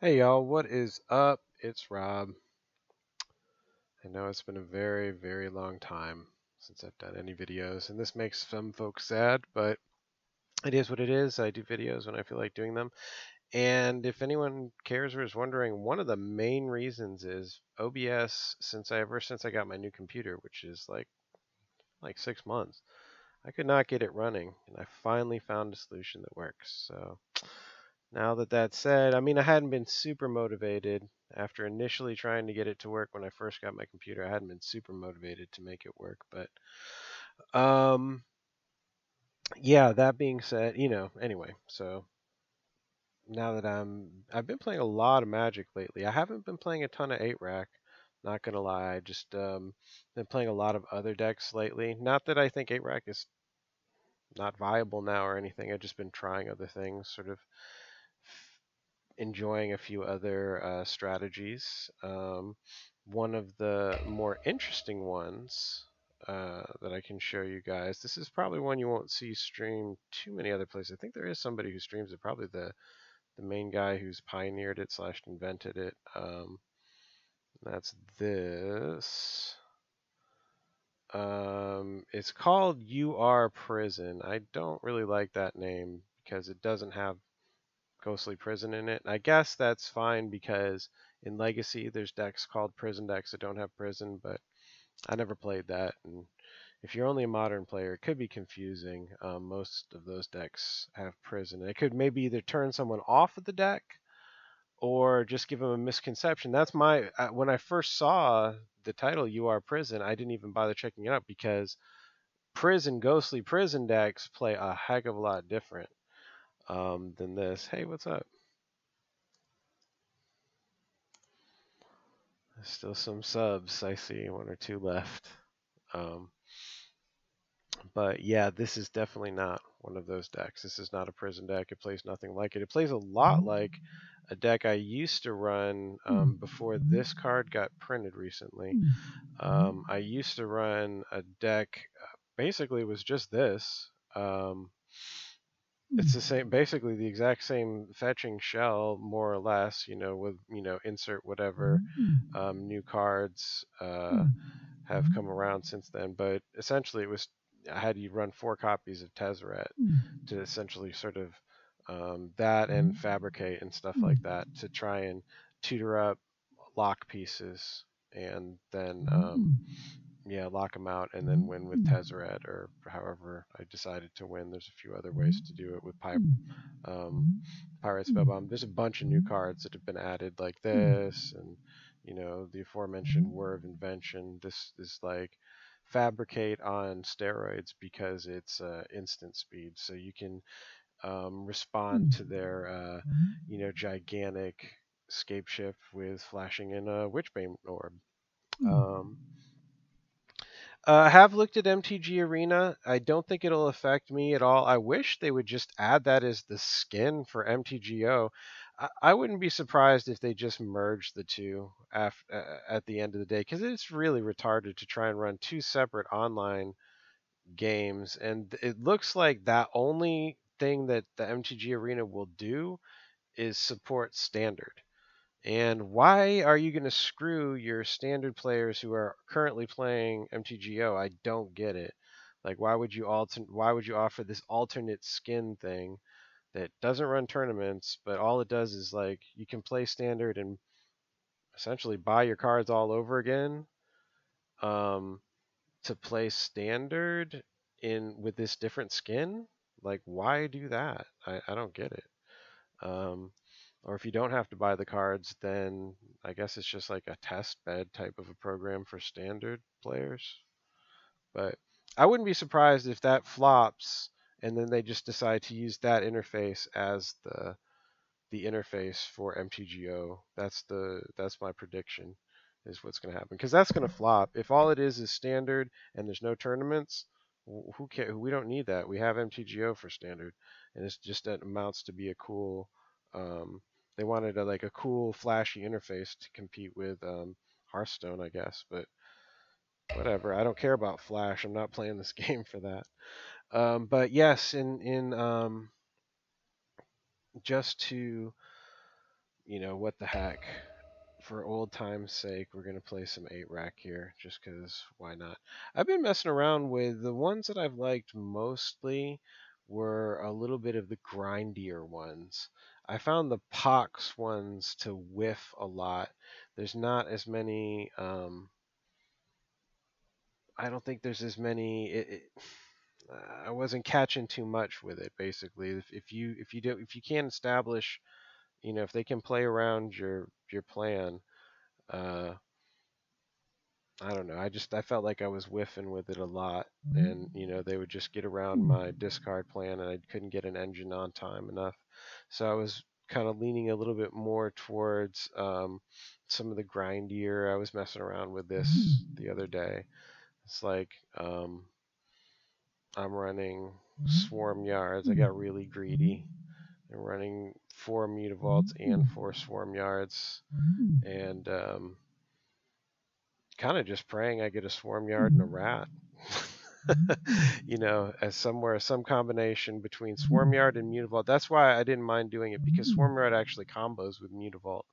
Hey y'all, what is up? It's Rob. I know it's been a very, very long time since I've done any videos, and this makes some folks sad, but it is what it is. I do videos when I feel like doing them. And if anyone cares or is wondering, one of the main reasons is OBS, ever since I got my new computer, which is like 6 months, I could not get it running, and I finally found a solution that works. So now that that's said, I mean, I hadn't been super motivated after initially trying to get it to work when I first got my computer. I hadn't been super motivated to make it work, but um, yeah. That being said, anyway. So now that I've been playing a lot of Magic lately. I haven't been playing a ton of 8-rack. Not gonna lie, I just been playing a lot of other decks lately. Not that I think 8-rack is not viable now or anything. I've just been trying other things, sort of enjoying a few other strategies. One of the more interesting ones that I can show you guys. This is probably one you won't see streamed too many other places. I think there is somebody who streams it, probably the main guy who's pioneered it / invented it. That's this. It's called You Are Prison. I don't really like that name because it doesn't have Ghostly Prison in it. I guess that's fine because in Legacy there's decks called Prison decks that don't have Prison, but I never played that. And if you're only a modern player, it could be confusing. Most of those decks have Prison. It could maybe either turn someone off of the deck or just give them a misconception. That's when I first saw the title You Are Prison, I didn't even bother checking it out because Ghostly Prison decks play a heck of a lot different than this. Hey, what's up? Still some subs. I see 1 or 2 left. Um, but yeah, this is definitely not one of those decks. This is not a prison deck. It plays nothing like it. It plays a lot like a deck I used to run before this card got printed recently. I used to run a deck, basically it was just this. It's the same, basically the exact same fetching shell, more or less, with, insert whatever new cards have come around since then. But essentially I had you run 4 copies of Tezzeret to essentially sort of that and fabricate and stuff like that to try and tutor up lock pieces and then lock them out and then win with Tezzeret or however I decided to win. There's a few other ways to do it with Pirate Spellbound. There's a bunch of new cards that have been added like this, and the aforementioned Whir of Invention. This is like fabricate on steroids because it's instant speed, so you can respond to their gigantic scape shift with flashing in a Witchbane Orb. I have looked at MTG Arena. I don't think it'll affect me at all. I wish they would just add that as the skin for MTGO. I wouldn't be surprised if they just merged the two at the end of the day, because it's really retarded to try and run 2 separate online games. And it looks like that only thing that the MTG Arena will do is support standard. And why are you going to screw your standard players who are currently playing MTGO? I don't get it. Like, why would you offer this alternate skin thing that doesn't run tournaments, but all it does is like you can play standard and essentially buy your cards all over again to play standard with this different skin? Like, why do that? I don't get it. Or if you don't have to buy the cards, then I guess it's just like a test bed type of a program for standard players. But I wouldn't be surprised if that flops and then they just decide to use that interface as the interface for MTGO. That's my prediction, is what's going to happen, because that's going to flop. If all it is standard and there's no tournaments, who cares? We don't need that. We have MTGO for standard, and it's just that amounts to be a cool. They wanted a cool, flashy interface to compete with Hearthstone, I guess. But whatever. I don't care about Flash. I'm not playing this game for that. But yes, in just to you know, what the heck? For old time's sake, we're going to play some 8-rack here, just because why not? I've been messing around with the ones that I've liked mostly were a little bit of the grindier ones. I found the Pox ones to whiff a lot. There's not as many. I don't think there's as many. I wasn't catching too much with it. Basically, if you can't establish, you know, if they can play around your plan. I don't know. I felt like I was whiffing with it a lot, and you know they would just get around my discard plan, and I couldn't get an engine on time enough. So I was kind of leaning a little bit more towards some of the grindier. I was messing around with this the other day. It's like I'm running swarm yards. I got really greedy. I'm running 4 Mutavaults and 4 swarm yards, and kind of just praying I get a swarm yard and a rat. You know, as some combination between swarm yard and Mutavault. That's why I didn't mind doing it, because swarm yard actually combos with Mutavault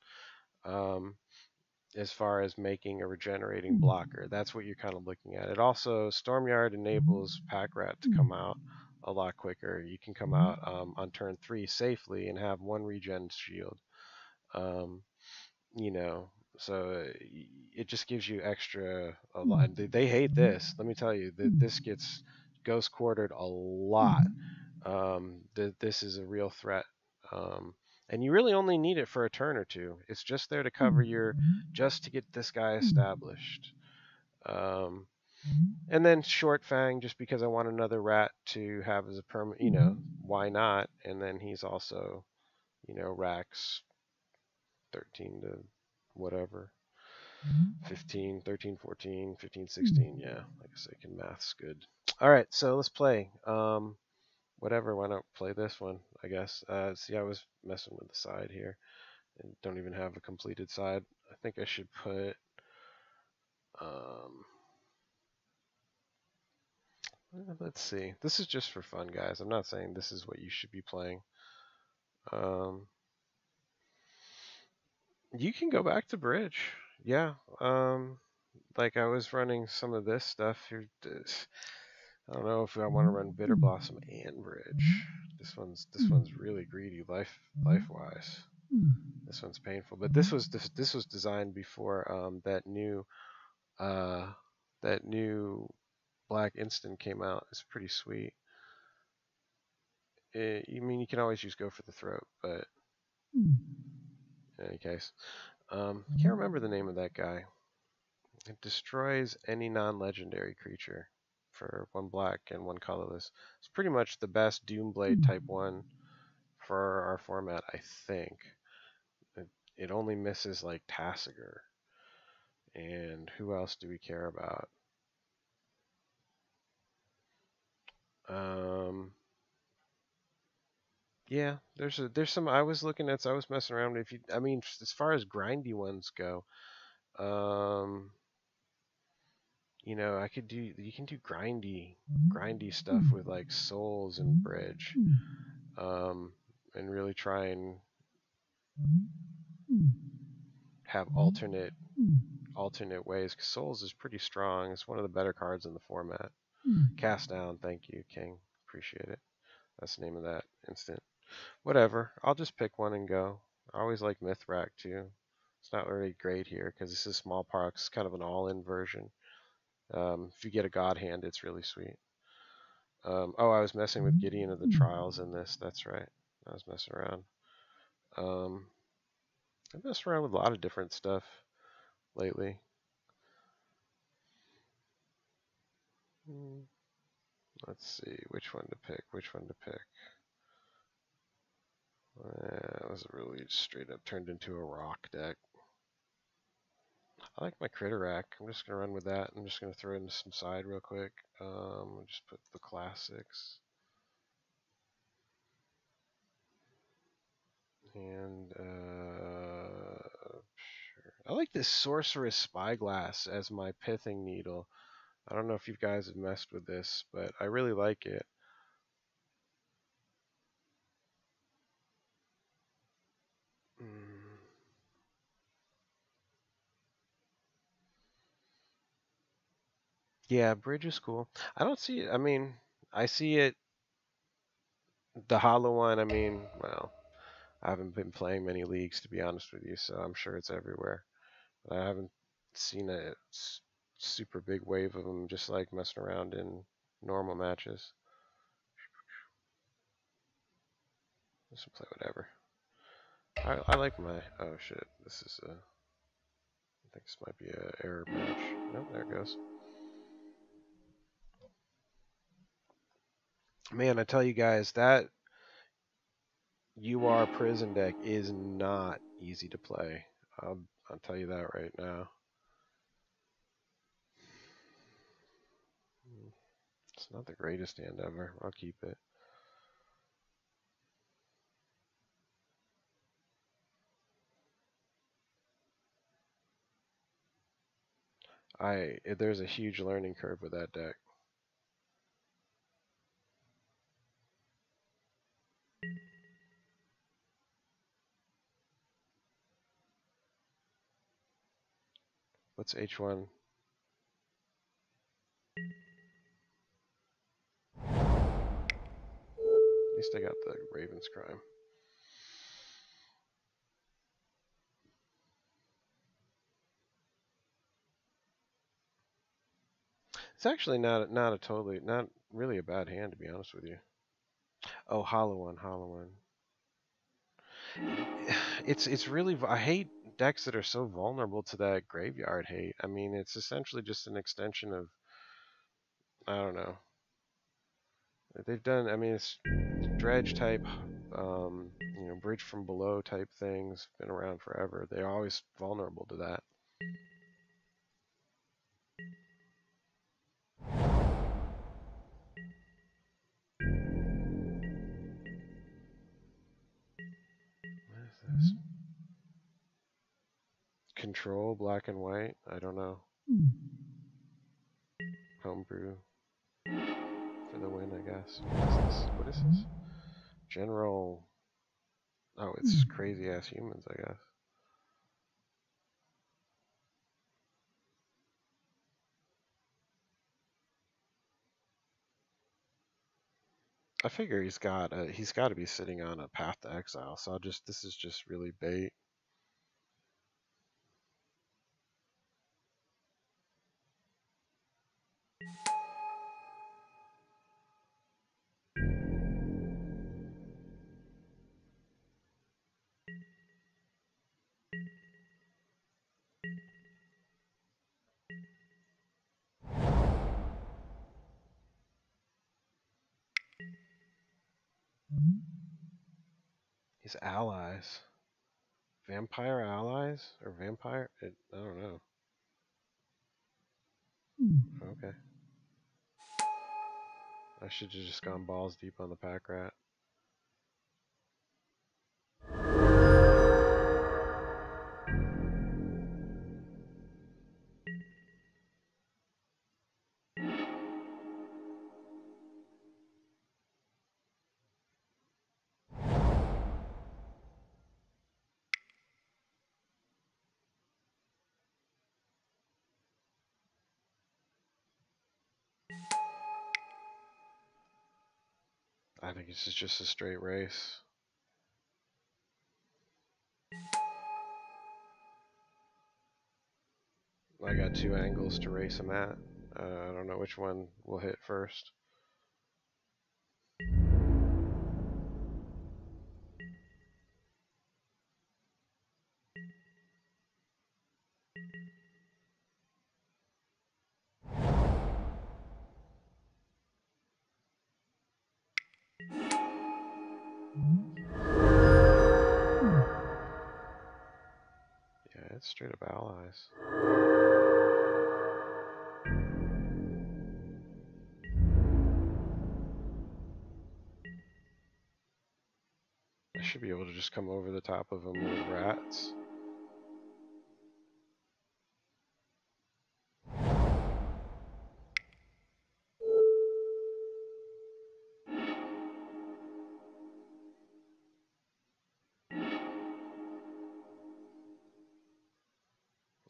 as far as making a regenerating blocker. That's what you're kind of looking at. It also, Stormyard enables Pack Rat to come out a lot quicker. You can come out on turn 3 safely and have 1 regen shield. You know, so it just gives you extra a lot. They hate this. Let me tell you, this gets ghost quartered a lot. This is a real threat. And you really only need it for a turn or two. It's just there to cover just to get this guy established. And then Short Fang, just because I want another rat to have as a permanent, you know, why not? And then he's also, you know, racks 13 to whatever. 15, 13, 14, 15, 16. Yeah, like I say, math's good. All right, so let's play. Whatever, why not play this one, I guess. See, I was messing with the side here and don't even have a completed side. I think I should put let's see. This is just for fun, guys. I'm not saying this is what you should be playing. You can go back to Bridge. Yeah. Like I was running some of this stuff here. I don't know if I want to run Bitter Blossom and Bridge. This one's really greedy life wise. This one's painful, but this was designed before that new Black Instant came out. It's pretty sweet. You mean you can always just go for the throat, but in any case, can't remember the name of that guy. It destroys any non-legendary creature for 1 black and 1 colorless. It's pretty much the best Doomblade type 1 for our format, I think. It only misses like Tasigur. And who else do we care about? Yeah, there's some I was looking at. So I was messing around. I mean, as far as grindy ones go, you know, you can do grindy stuff with like Souls and Bridge, and really try and have alternate ways. Cause Souls is pretty strong. It's one of the better cards in the format. Cast Down, thank you, King. Appreciate it. That's the name of that instant. Whatever. I'll just pick one and go. I always like Mythrack too. It's not really great here because this is Smallpox. It's kind of an all-in version. If you get a God Hand, it's really sweet. Oh, I was messing with Gideon of the Trials in this. That's right. I was messing around. I've messed around with a lot of different stuff lately. Let's see which one to pick. That was really straight up turned into a rock deck. I like my Critter Rack. I'm just going to run with that. I'm just going to throw in some side real quick. I'll just put the classics. And sure. I like this Sorceress Spyglass as my Pithing Needle. I don't know if you guys have messed with this, but I really like it. Yeah, bridge is cool. I don't see it. I mean, I see it. The hollow one. I mean, well, I haven't been playing many leagues to be honest with you, so I'm sure it's everywhere. But I haven't seen a super big wave of them just like messing around in normal matches. Just play whatever. I like my. Oh shit! This is a. I think this might be a error match. Nope, there it goes. Man, I tell you guys, that UR prison deck is not easy to play. I'll tell you that right now. It's not the greatest hand ever. I'll keep it. There's a huge learning curve with that deck. What's H1? At least I got the Raven's Crime. It's actually not really a bad hand to be honest with you. Oh, hollow one. It's really I hate decks that are so vulnerable to that graveyard hate. I mean, it's essentially just an extension of I don't know. They've done. I mean, it's dredge type, bridge from below type things. Been around forever. They're always vulnerable to that. What is this? Control, black and white. I don't know. Homebrew for the win, I guess. What is this? General. Oh, it's crazy ass humans, I guess. I figure he's got to be sitting on a path to exile. So this is just really bait. His allies. Vampire allies? Or vampire? I don't know. Okay. I should have just gone balls deep on the pack rat. I think this is just a straight race. I got two angles to race him at. I don't know which one will hit first. Yeah, it's straight up allies. I should be able to just come over the top of them with rats.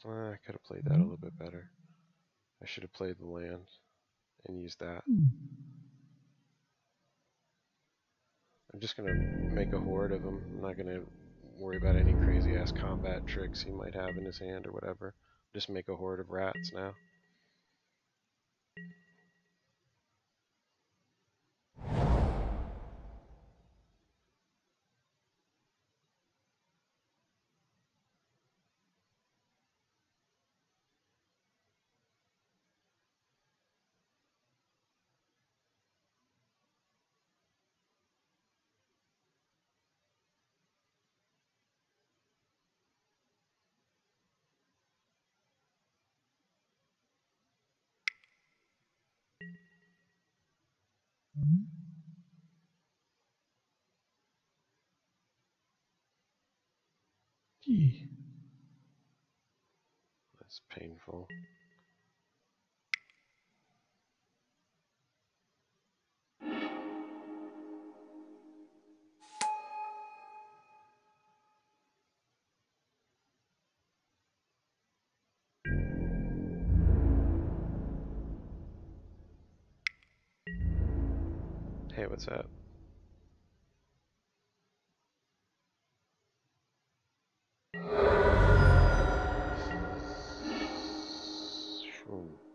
I could have played that a little bit better. I should have played the land and used that. I'm just going to make a horde of them. I'm not going to worry about any crazy-ass combat tricks he might have in his hand or whatever. Just make a horde of rats now. That's painful. Hey, what's up?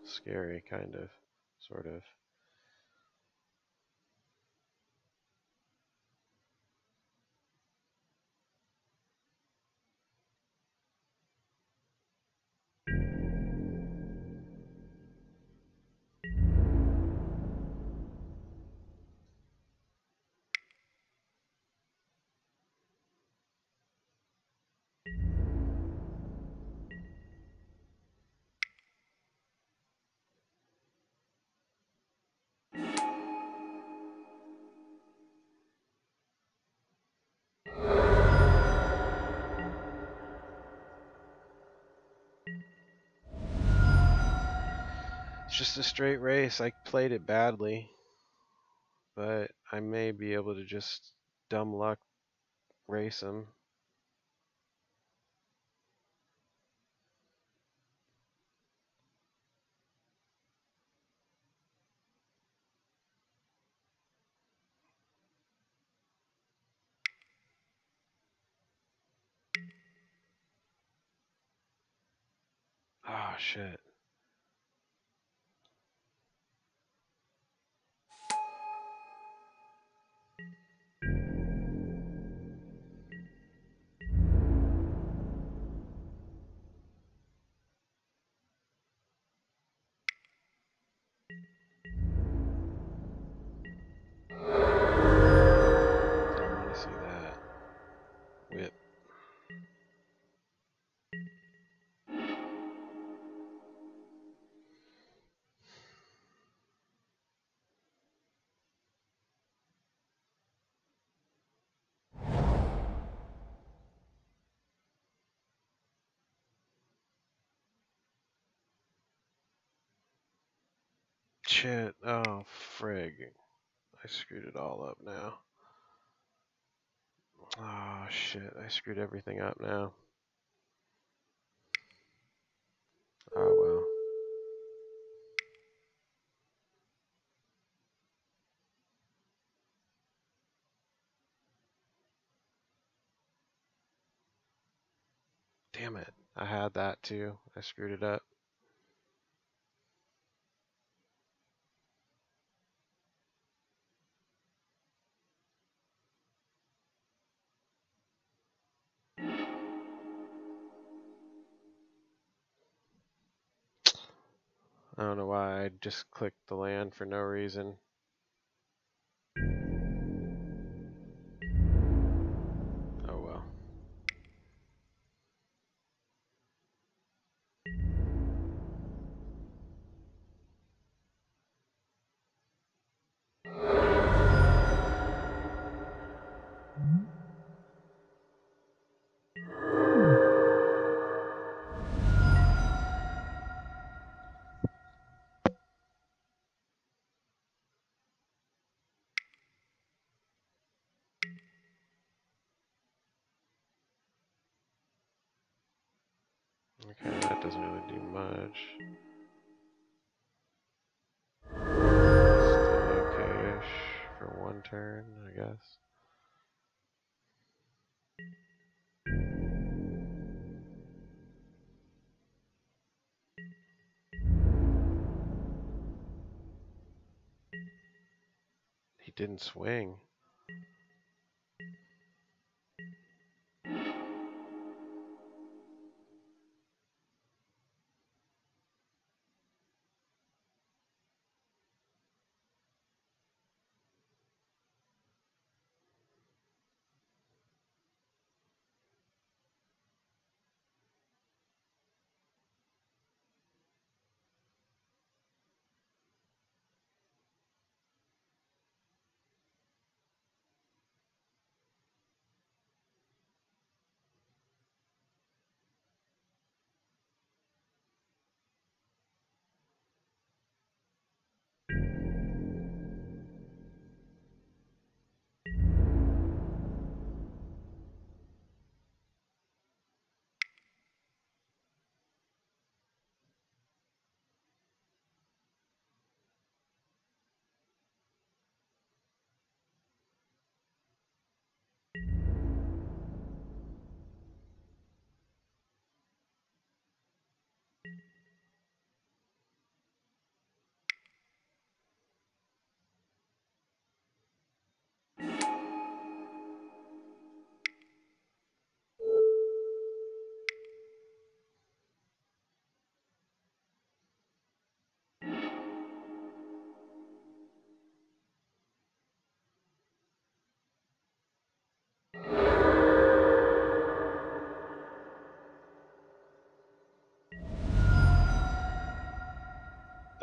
Scary, kind of, sort of. It's just a straight race. I played it badly, but I may be able to just dumb luck race him. Oh, shit. Don't want to see that. Whip. Shit. Oh, frig. I screwed it all up now. Oh, shit. I screwed everything up now. Oh, well. Damn it. I had that too. I screwed it up. I don't know why I just clicked the land for no reason. Oh well. Okay, that doesn't really do much. turn, I guess. He didn't swing.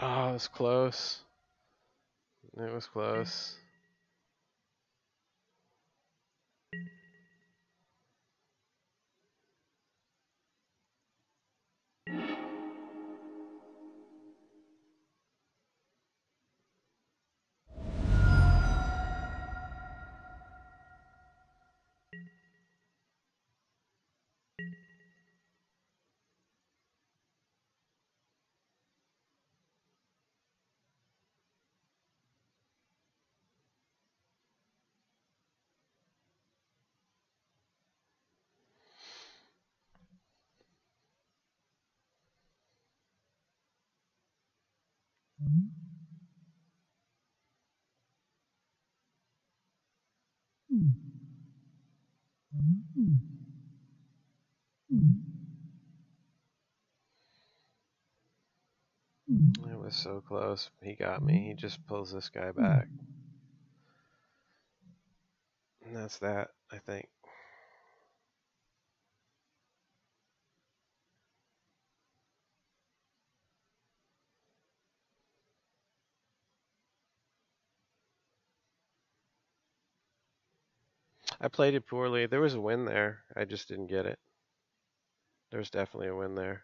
Oh, it was close. It was close. It was so close. He got me. He just pulls this guy back. And that's that, I think. I played it poorly. There was a win there. I just didn't get it. There's definitely a win there.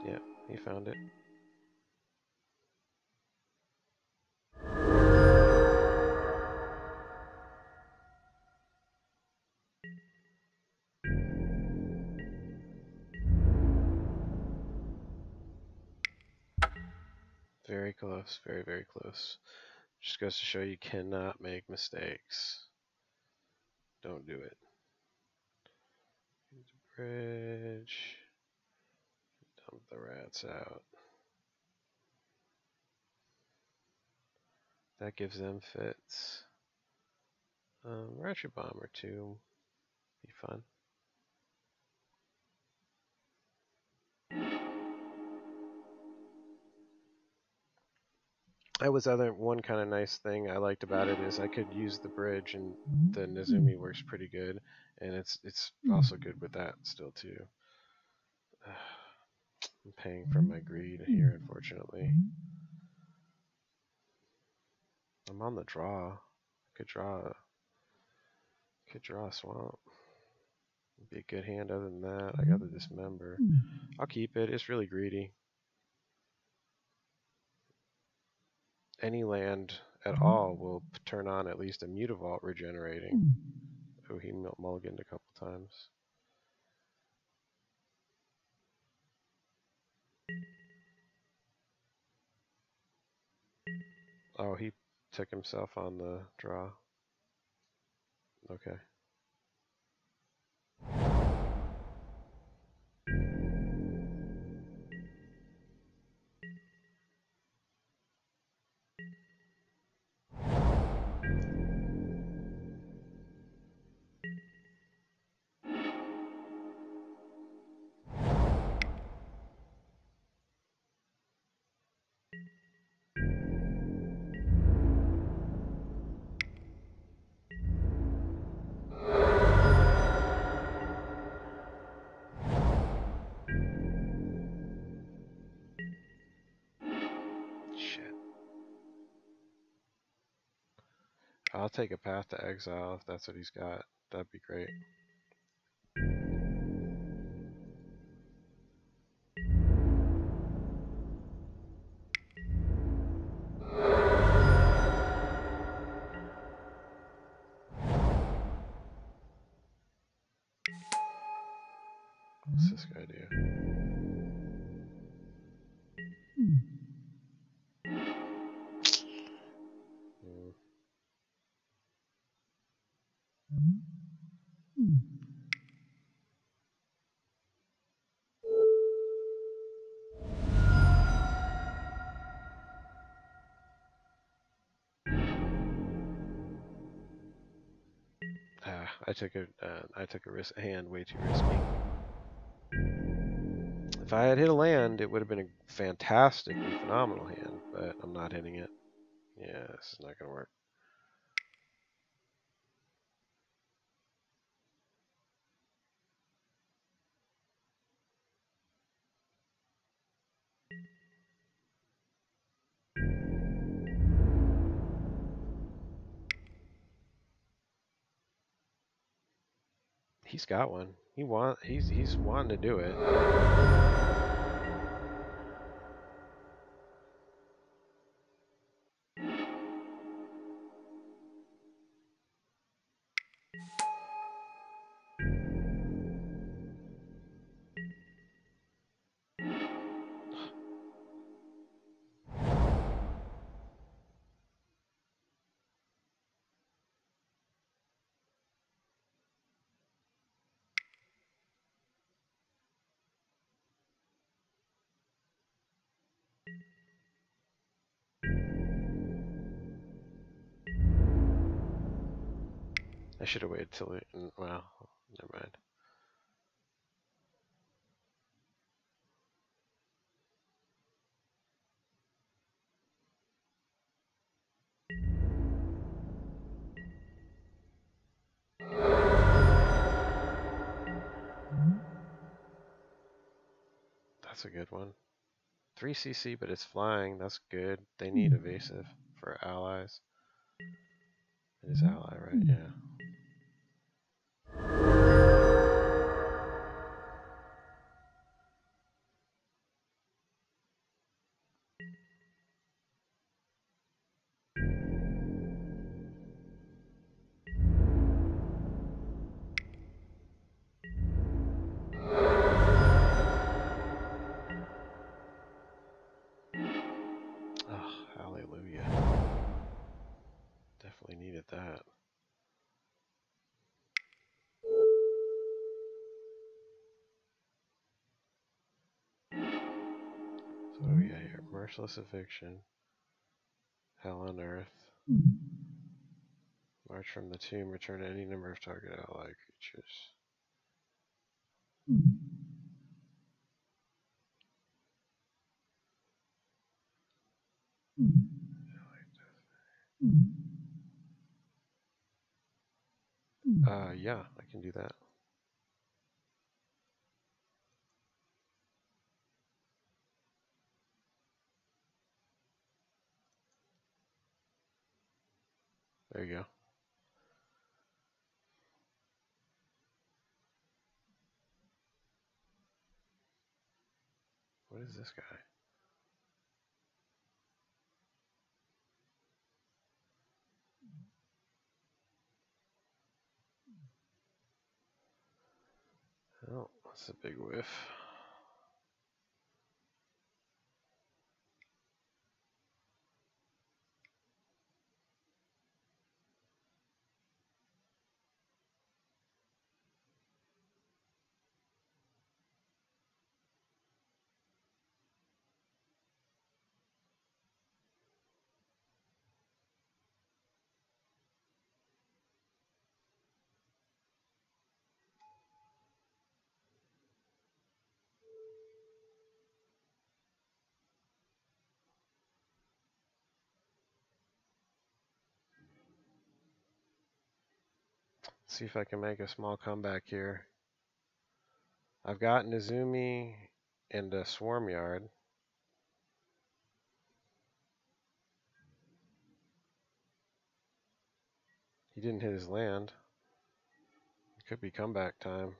Yeah, he found it. Very close. Very, very close. Just goes to show you cannot make mistakes. Don't do it. Bridge. Dump the rats out. That gives them fits. Ratchet Bomb or two. Be fun. That was one kind of nice thing I liked about it is I could use the bridge, and the Nezumi works pretty good, and it's also good with that still too. I'm paying for my greed here, unfortunately. I'm on the draw. Could draw a swamp. Be a good hand other than that. I got the Dismember. I'll keep it. It's really greedy. Any land at all will turn on at least a Mutavault regenerating. Oh, he mulliganed a couple times. Oh, he took himself on the draw. Okay. I'll take a path to exile if that's what he's got. That'd be great. What's this guy do? I took a hand way too risky. If I had hit a land, it would have been a fantastically phenomenal hand, but I'm not hitting it. Yeah, this is not going to work. He's got one. He's wanting to do it. I should have waited till it. Well, never mind. That's a good one. 3 CC, but it's flying. That's good. They need evasive for allies. It is ally, right? Yeah. Oh, hallelujah. Definitely needed that. So what do we got here? Merciless Eviction. Hell on Earth. March from the tomb. Return any number of target ally creatures. Yeah, I can do that. There you go. is this guy? Oh, that's a big whiff. Let's see if I can make a small comeback here. I've got Nezumi and a Swarm Yard. He didn't hit his land. It could be comeback time.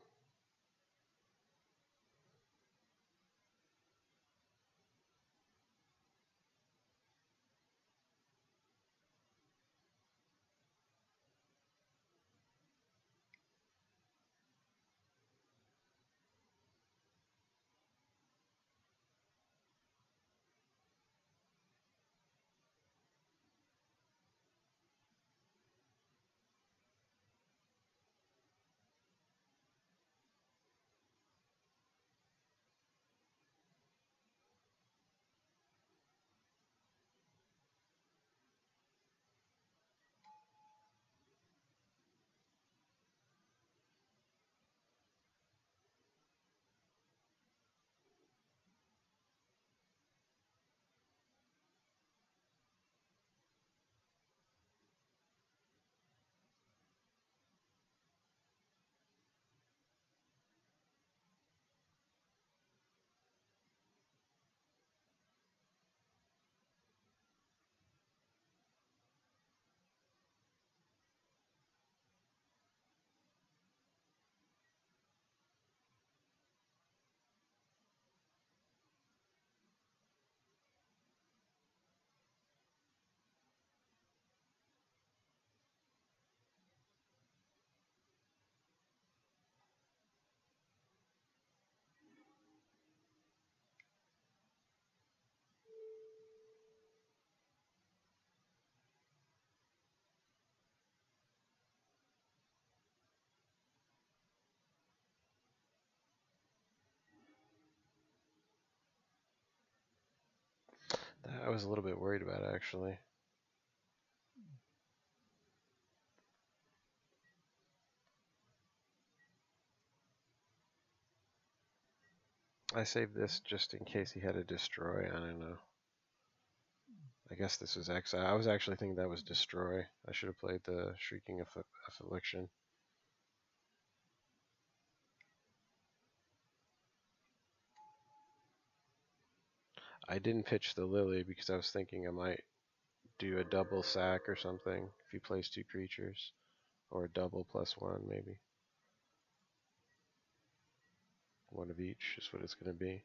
That I was a little bit worried about, actually. I saved this just in case he had a destroy. I don't know. I guess this was exile. I was actually thinking that was destroy. I should have played the Shrieking Affliction. I didn't pitch the Lily because I was thinking I might do a double sack or something if he plays 2 creatures. Or a double +1, maybe. One of each is what it's going to be.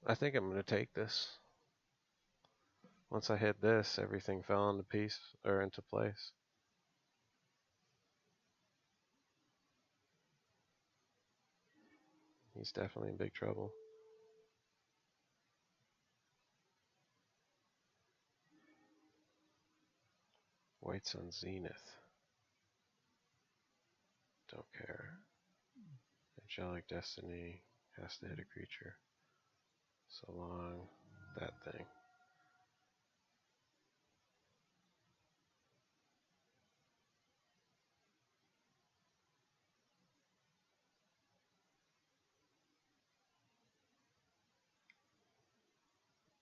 I think I'm going to take this. Once I hit this, everything fell into place. He's definitely in big trouble. White's on Zenith. Don't care. Angelic Destiny has to hit a creature. So long. That thing.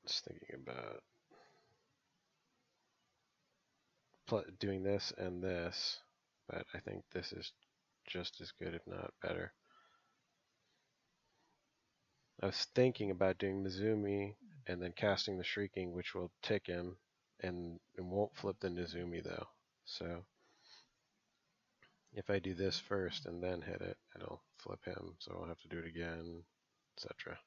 Just thinking about doing this and this, but I think this is just as good, if not better. I was thinking about doing Mizumi and then casting the Shrieking, which will tick him, and it won't flip the Mizumi though. So if I do this first and then hit it, it'll flip him, so I'll have to do it again, etc.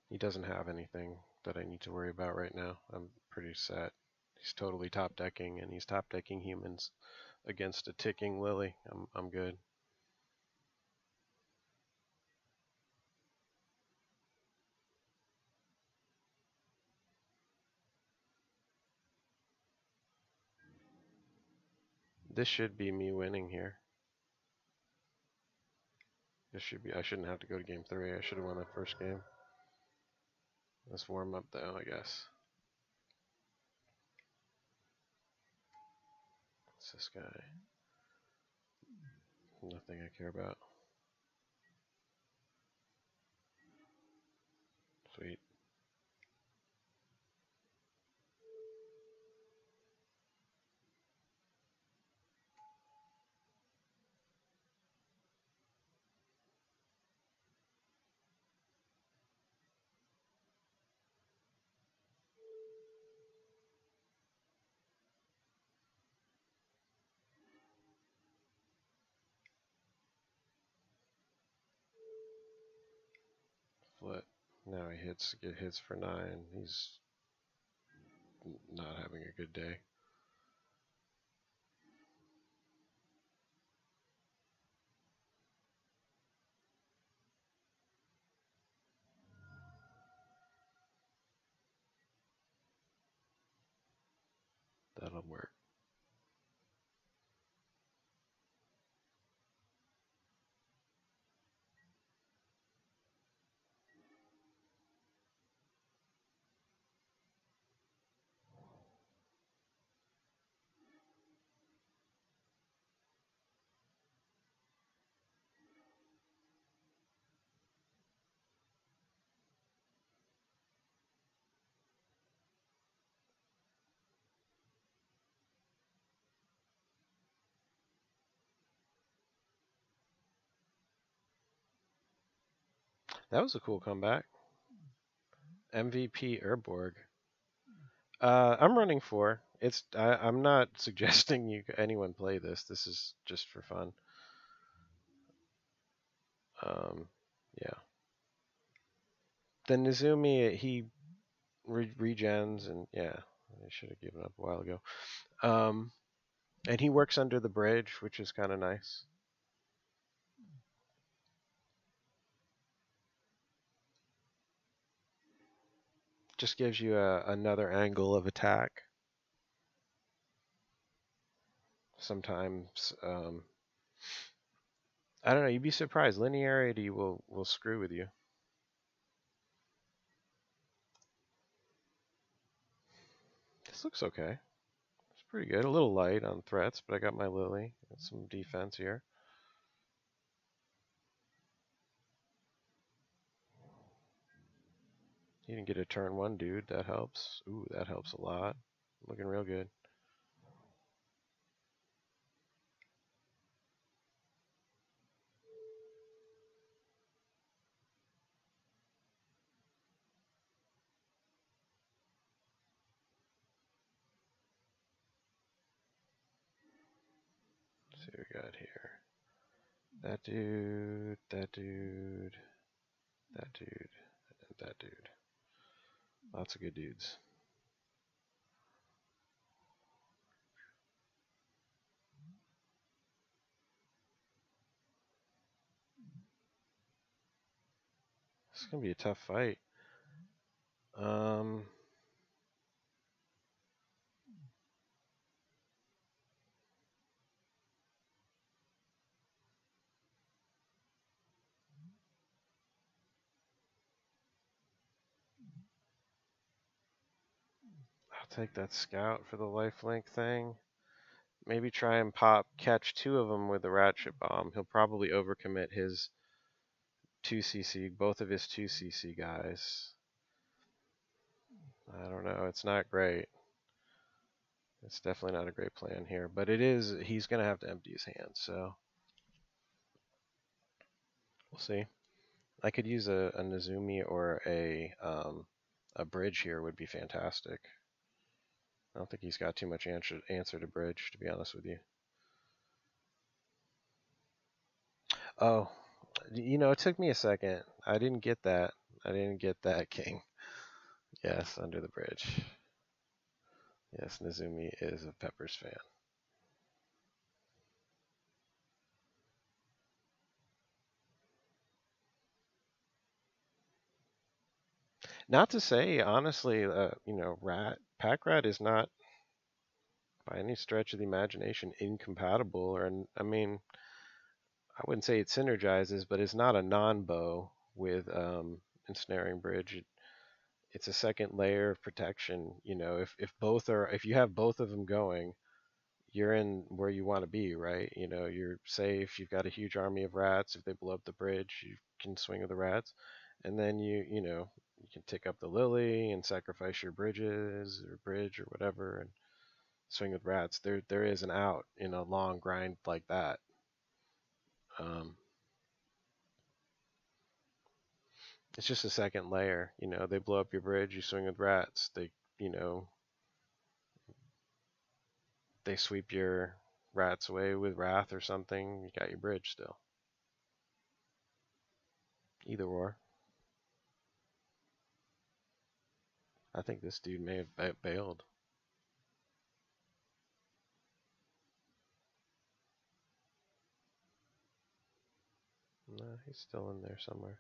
He doesn't have anything that I need to worry about right now. I'm pretty set. He's totally top decking, and he's top decking humans against a ticking Lily. I'm good. This should be me winning here. This should be. I shouldn't have to go to game 3. I should have won the first game. Let's warm up though, I guess. What's this guy? Nothing I care about. Sweet. Flip. Now he get hits for 9. He's not having a good day. That'll work. That was a cool comeback. MVP Urborg. I'm running 4. I'm not suggesting anyone play this. This is just for fun. Yeah. The Nizumi, he regens, and yeah, I should have given up a while ago. And he works under the bridge, which is kind of nice. Just gives you another angle of attack. Sometimes, I don't know, you'd be surprised. Linearity will screw with you. This looks okay. It's pretty good. A little light on threats, but I got my Lily. Got some defense here. You didn't get a turn 1, dude. That helps. Ooh, that helps a lot. Looking real good. Let's see what we got here. That dude, that dude, that dude, and that dude. Lots of good dudes. This is going to be a tough fight. I'll take that scout for the lifelink thing. Maybe try and catch 2 of them with the ratchet bomb. He'll probably overcommit his 2cc, both of his 2cc guys. I don't know. It's not great. It's definitely not a great plan here, but it is. He's gonna have to empty his hand, so we'll see. I could use a Nezumi or a bridge here would be fantastic. I don't think he's got too much answer to bridge, to be honest with you. Oh, you know, it took me a second. I didn't get that. I didn't get that, King. Yes, under the bridge. Yes, Nezumi is a Peppers fan. Not to say, honestly, you know, Pack Rat is not by any stretch of the imagination incompatible, or I mean, I wouldn't say it synergizes, but it's not a non-bow with Ensnaring Bridge. It's a second layer of protection. You know, if you have both of them going, you're in where you want to be, right? You know, you're safe. You've got a huge army of rats. If they blow up the bridge, you can swing with the rats, and then you know you can tick up the lily and sacrifice your bridge or whatever, and swing with rats. There is an out in a long grind like that. Um, it's just a second layer. You know, they blow up your bridge, you swing with rats. You know, they sweep your rats away with wrath or something. You got your bridge still. Either or. I think this dude may have bailed. No, he's still in there somewhere.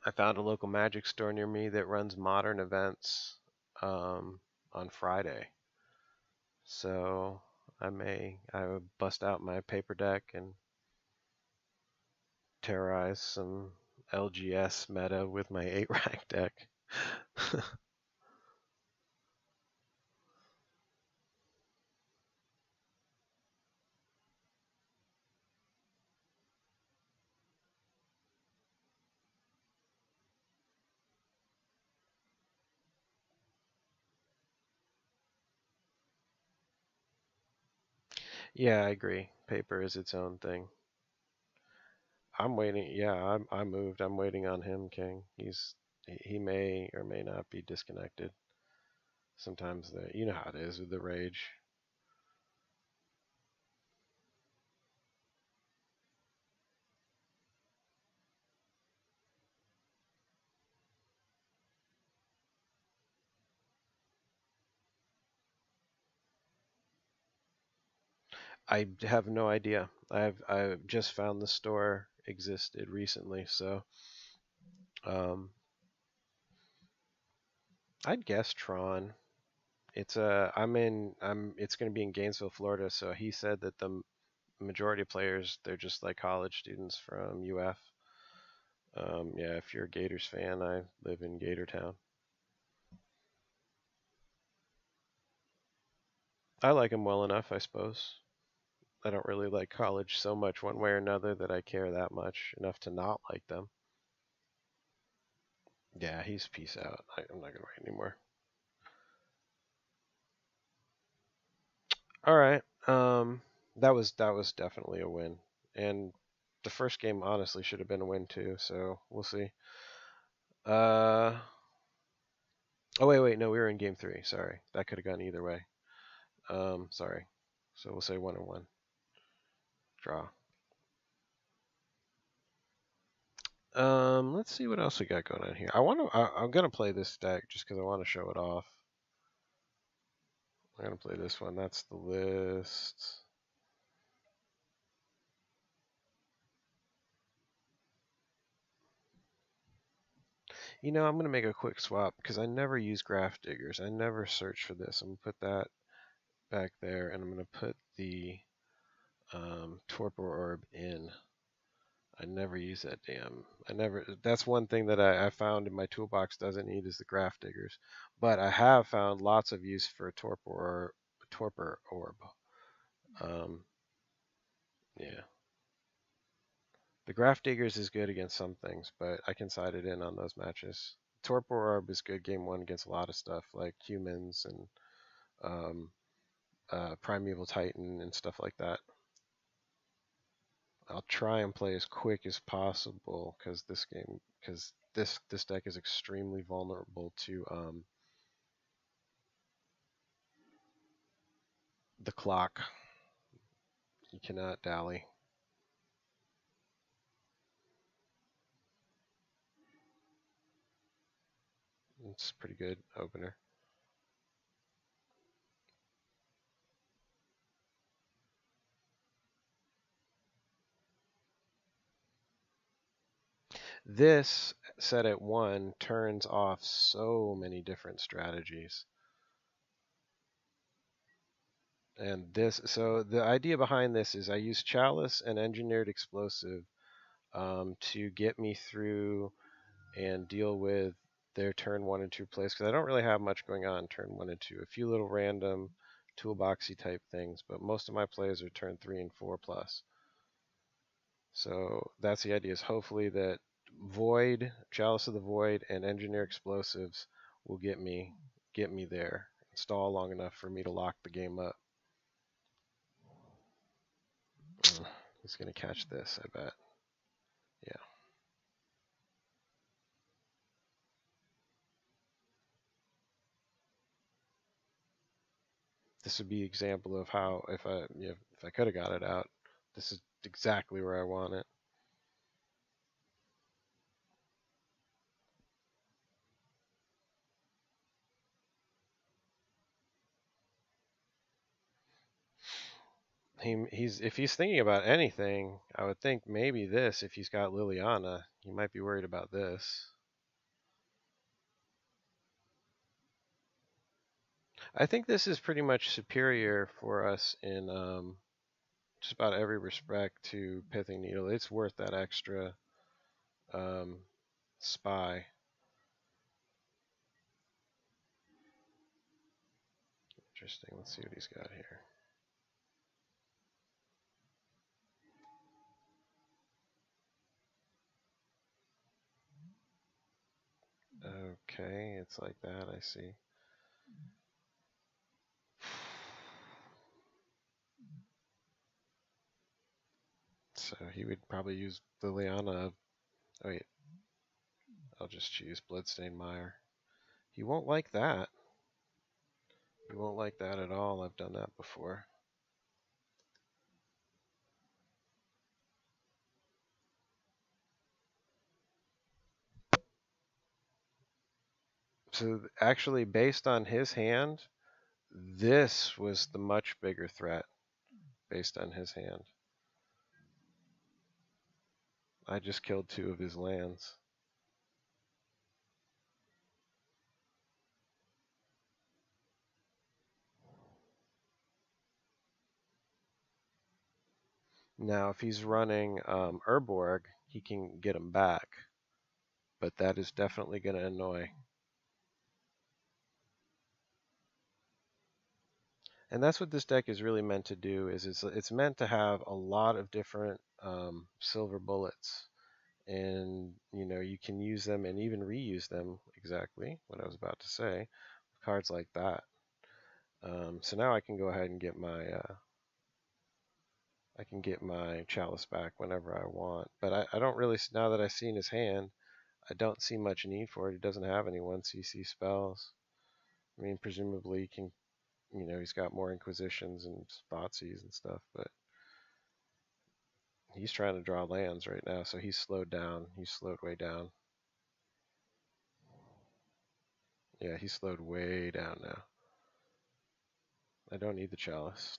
I found a local magic store near me that runs modern events on Friday. So I would bust out my paper deck and terrorize some LGS meta with my 8-rack deck. Yeah, I agree. Paper is its own thing. I'm waiting. Yeah, I moved. I'm waiting on him, King. He may or may not be disconnected. Sometimes you know how it is with the rage. I have no idea. I've just found the store existed recently, so I'd guess Tron. It's going to be in Gainesville, Florida. So he said that the majority of players they're just like college students from UF. Yeah, if you're a Gators fan, I live in Gatortown. I like them well enough, I suppose. I don't really like college so much one way or another that I care that much enough to not like them. Yeah, he's peace out. I'm not gonna write anymore. All right. That was definitely a win, and the first game honestly should have been a win too. So we'll see. Uh oh wait no, we were in game 3. Sorry, that could have gone either way. Sorry. So we'll say 1-1 draw. Let's see what else we got going on here. I'm gonna play this deck just because I want to show it off. I'm gonna play this one. That's the list. You know, I'm going to make a quick swap because I never use graph diggers. I never search for this. I'm going to put that back there, and I'm going to put the torpor orb in. I never use that damn. That's one thing that I found in my toolbox doesn't need is the graph diggers. But I have found lots of use for torpor orb. Yeah. The graph diggers is good against some things, but I can side it in on those matches. Torpor orb is good game one against a lot of stuff like humans and Primeval Titan and stuff like that. I'll try and play as quick as possible because this deck is extremely vulnerable to the clock. You cannot dally. It's a pretty good opener. This set at 1 turns off so many different strategies. And so the idea behind this is I use Chalice and Engineered Explosive to get me through and deal with their turn 1 and 2 plays, because I don't really have much going on turn 1 and 2. A few little random toolboxy type things, but most of my plays are turn 3 and 4 plus. So that's the idea, is hopefully that Void, Chalice of the Void, and Engineer Explosives will get me there. Stall long enough for me to lock the game up. He's going to catch this, I bet. Yeah. This would be an example of how, if I could have got it out, this is exactly where I want it. If he's thinking about anything, I would think maybe this. If he's got Liliana, he might be worried about this. I think this is pretty much superior for us in just about every respect to Pithing Needle. It's worth that extra spy. Interesting. Let's see what he's got here. Okay, it's like that, I see. So he would probably use Liliana. Oh wait, I'll just choose Bloodstained Mire. He won't like that. He won't like that at all. I've done that before. So actually, based on his hand, this was the much bigger threat based on his hand. I just killed 2 of his lands. Now, if he's running Urborg, he can get him back, but that is definitely going to annoy. And that's what this deck is really meant to do. Is it's meant to have a lot of different silver bullets, and you can use them and even reuse them. Exactly what I was about to say. Cards like that. So now I can go ahead and get my Chalice back whenever I want. But I don't really, now that I've seen his hand, I don't see much need for it. He doesn't have any 1cc spells. I mean, presumably he can, he's got more Inquisitions and Thoughtseize and stuff, but he's trying to draw lands right now, so he's slowed down. He's slowed way down. Yeah, he's slowed way down now. I don't need the Chalice.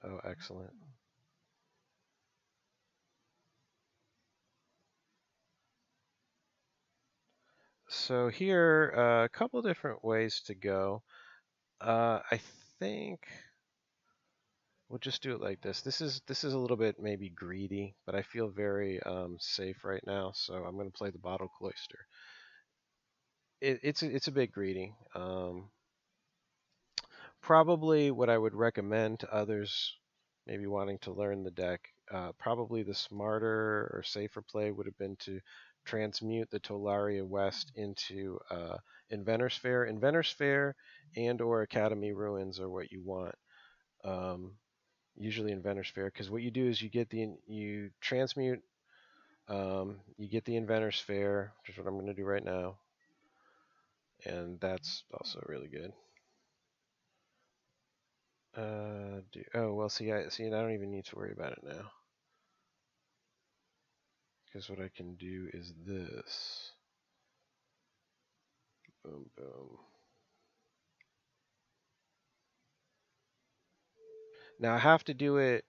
Oh, excellent. So here, a couple different ways to go. I think we'll just do it like this. This is a little bit maybe greedy, but I feel very safe right now, so I'm going to play the Bottle Cloister. It's a bit greedy. Probably what I would recommend to others maybe wanting to learn the deck, probably the smarter or safer play would have been to transmute the Tolaria West into Inventor's Fair. Inventor's Fair and or Academy Ruins are what you want. Usually Inventor's Fair, because what you do is you transmute, you get the Inventor's Fair, which is what I'm going to do right now, and that's also really good. Oh well, see, I don't even need to worry about it now, because what I can do is this. Boom, boom. Now I have to do it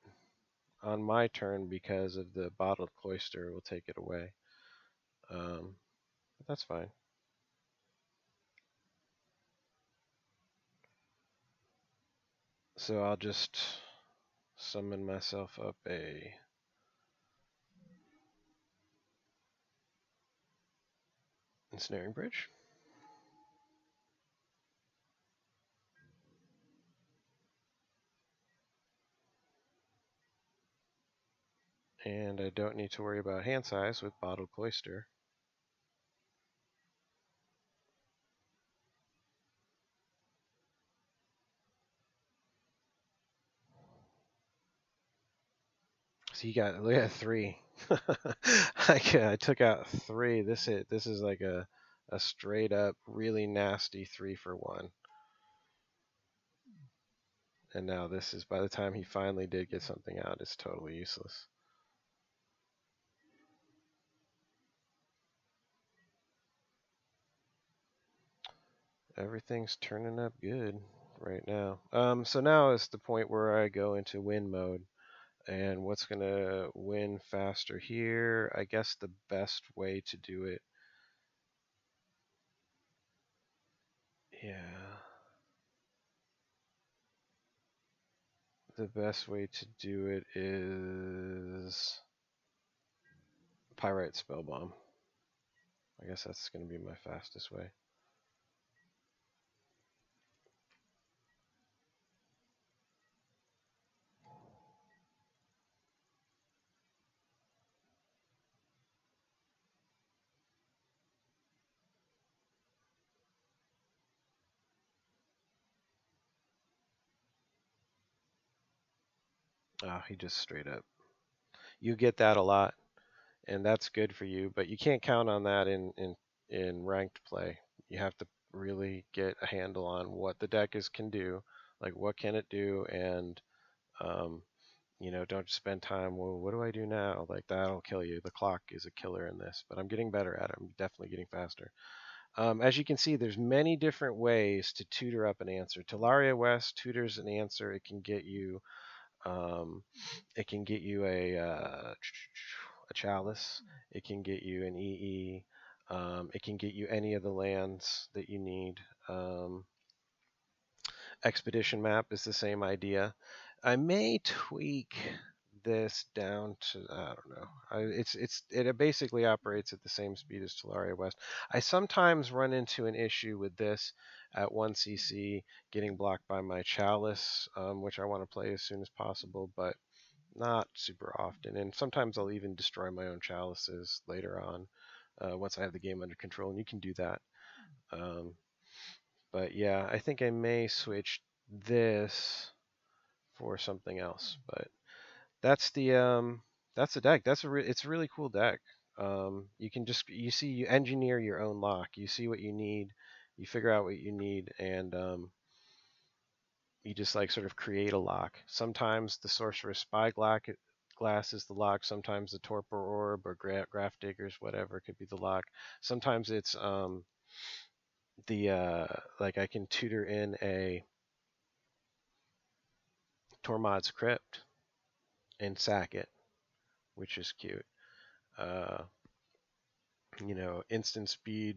on my turn because of the Bottled Cloister will take it away. But that's fine. So I'll just summon myself up a Ensnaring Bridge. And I don't need to worry about hand size with Bottled Cloister. So you got, look at 3. I took out 3. This is like a straight up really nasty 3 for 1. And now this is, by the time he finally did get something out, it's totally useless. Everything's turning up good right now. So now is the point where I go into win mode. And what's going to win faster here? I guess the best way to do it. Yeah. The best way to do it is Pyrite Spellbomb. I guess that's going to be my fastest way. Oh, he just straight up. You get that a lot, and that's good for you, but you can't count on that in ranked play. You have to really get a handle on what the deck can do, like what can it do, and don't just spend time, well, what do I do now? Like, that'll kill you. The clock is a killer in this, but I'm getting better at it. I'm definitely getting faster. As you can see, there's many different ways to tutor up an answer. Tolaria West tutors an answer. It can get you a Chalice. It can get you an EE. It can get you any of the lands that you need. Expedition map is the same idea. I may tweak this down to, I don't know. It basically operates at the same speed as Tolaria West. I sometimes run into an issue with this at 1cc getting blocked by my Chalice, which I want to play as soon as possible, but not super often. And sometimes I'll even destroy my own Chalices later on once I have the game under control, and you can do that. But yeah, I think I may switch this for something else. But that's the deck. It's a really cool deck. You can you engineer your own lock. You see what you need, you figure out what you need, and you just like sort of create a lock. Sometimes the Sorcerer's Spyglass is the lock. Sometimes the Torpor Orb or Graph Diggers, whatever, could be the lock. Sometimes it's like I can tutor in a Tormod's Crypt and sack it, which is cute. You know, instant speed,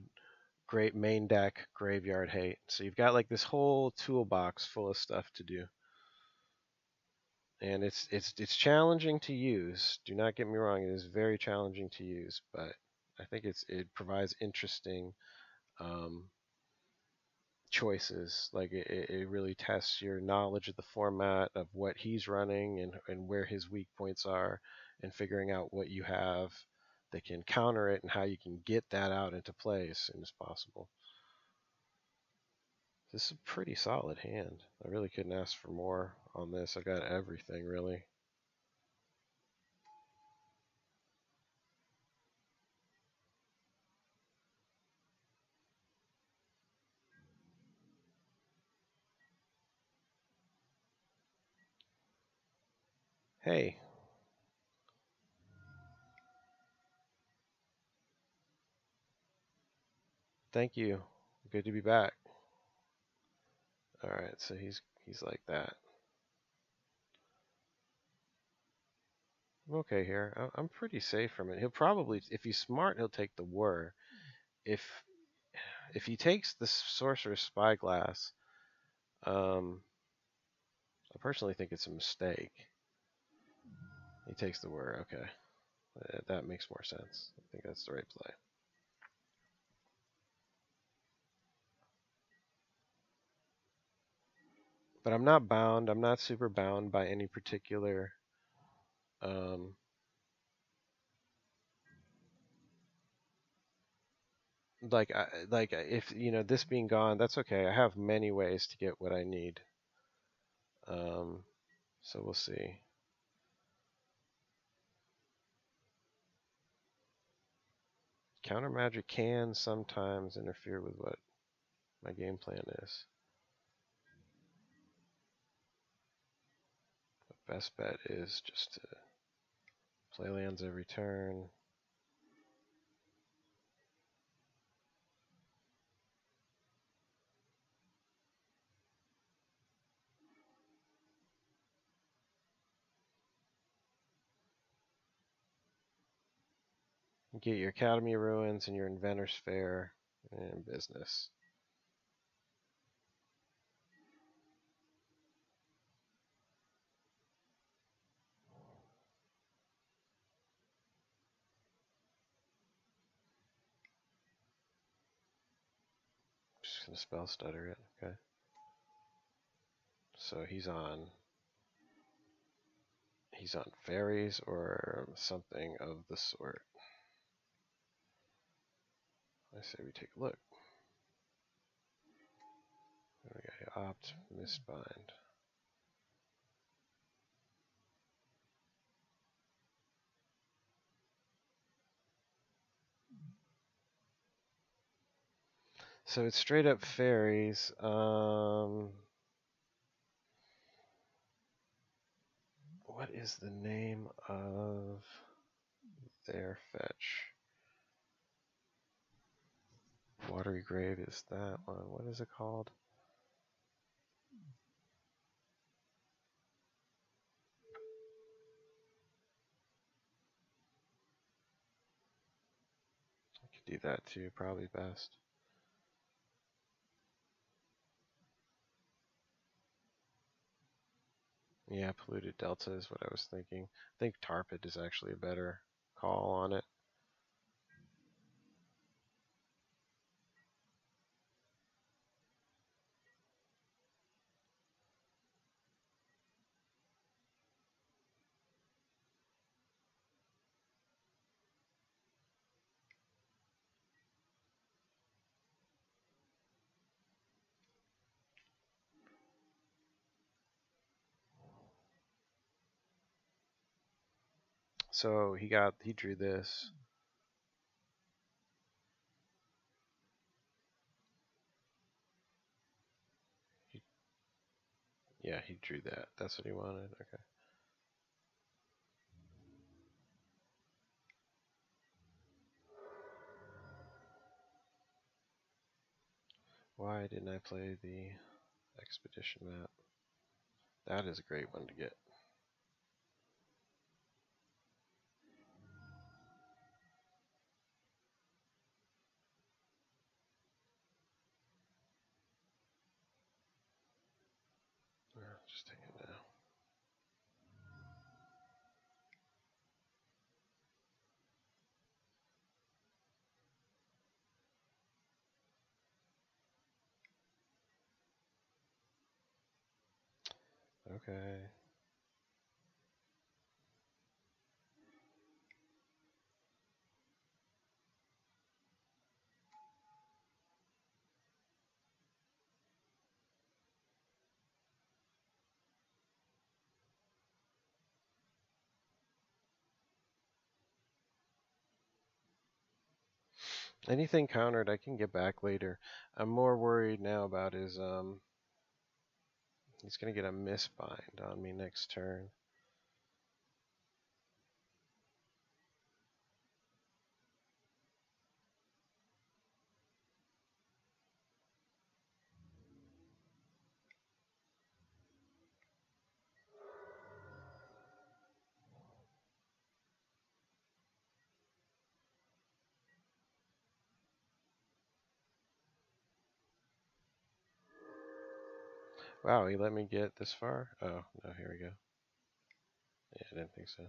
great main deck, graveyard hate. So you've got like this whole toolbox full of stuff to do. And it's challenging to use. Do not get me wrong; it is very challenging to use, but I think it provides interesting choices. Like it really tests your knowledge of the format, of what he's running, and where his weak points are, and figuring out what you have that can counter it and how you can get that out into play as soon as possible. This is a pretty solid hand. I really couldn't ask for more on this. I got everything, really. Hey. Thank you. Good to be back. Alright, so he's like that. I'm okay here. I'm pretty safe from it. He'll probably, if he's smart, he'll take the Whir. If he takes the Sorcerer's Spyglass, I personally think it's a mistake. He takes the Whir, okay. That makes more sense. I think that's the right play. But I'm not bound. I'm not super bound by any particular like if you know this being gone, that's okay. I have many ways to get what I need. So we'll see. Counter magic can sometimes interfere with what my game plan is. The best bet is just to play lands every turn. Get your Academy Ruins and your Inventor's Fair in business. Just gonna spell stutter it, okay. So he's on fairies or something of the sort. I say we take a look. We got opt, misbind. So it's straight up fairies. What is the name of their fetch? Watery Grave is that one. What is it called? I could do that too, probably best. Yeah, Polluted Delta is what I was thinking. I think Tarpid is actually a better call on it. So he drew this. Yeah, he drew that. That's what he wanted. Okay. Why didn't I play the expedition map? That is a great one to get. Just take it now. Okay. Anything countered I can get back later. I'm more worried now about is he's gonna get a misbind on me next turn. Wow, he let me get this far? Oh, no, here we go. Yeah, I didn't think so.